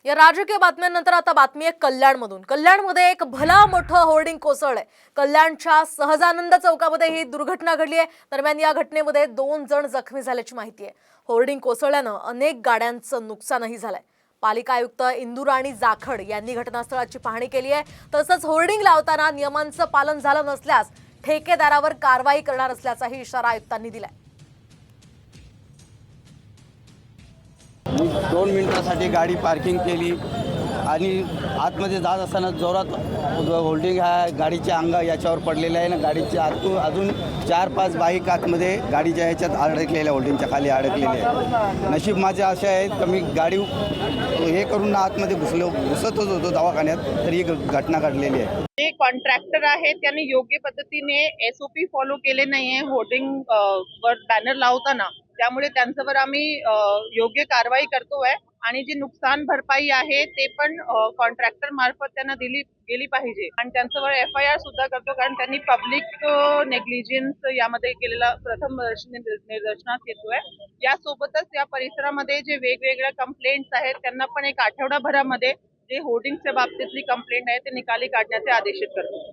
या राजकीय बातम्यांनंतर आता बातमी आहे कल्याणमधून। कल्याणमध्ये एक भला मोठं होर्डिंग कोसळलंय। कल्याणच्या सहजानंद चौकामध्ये ही दुर्घटना घडली आहे। दरम्यान या घटनेमध्ये 2 जण जखमी झाल्याची माहिती आहे। होर्डिंग कोसळल्यानं अनेक गाड्यांचं नुकसानही झालंय। पालिका आयुक्त इंदुराणी जाखड यांनी घटनास्थळाची पाहणी केली आहे। तसंच होर्डिंग लावताना नियमांचं पालन झालं नसल्यास ठेकेदारावर कारवाई करणार असल्याचाही इशारा आयुक्तांनी दिलाय। 2 मिनिटासाठी गाडी पार्किंग केली आणि आतमध्ये जात असताना जोरात होल्डिंग ह्या गाडीच्या याच्यावर पडलेलं आहे ना। गाडीच्या आतून अजून 4-5 बाईक आतमध्ये गाडीच्या ह्याच्यात अडकलेल्या, होल्डिंगच्या खाली अडकलेले आहे। नशीब माझे असे आहेत की मी गाडी हे करून आतमध्ये घुसतच होतो दवाखान्यात, तरी ही घटना घडलेली आहे। जे कॉन्ट्रॅक्टर आहे त्यांनी योग्य पद्धतीने SOP फॉलो केले नाहीये होर्डिंग वर बॅनर लावताना, त्यामुळे त्यांच्यावर आम्ही योग्य कारवाई करतोय आणि जी नुकसान भरपाई आहे ते पण कॉन्ट्रॅक्टर मार्फत त्यांना दिली गेली पाहिजे आणि त्यांच्यावर FIR सुद्धा करतो, कारण त्यांनी पब्लिक नेग्लिजन्स यामध्ये केलेला प्रथम निदर्शनास येतोय। यासोबतच या परिसरामध्ये जे वेगवेगळ्या कंप्लेंट्स आहेत त्यांना पण एक आठवडाभरामध्ये जे होर्डिंगच्या बाबतीतली कंप्लेंट आहे ते निकाली काढण्याचे आदेशित करतो।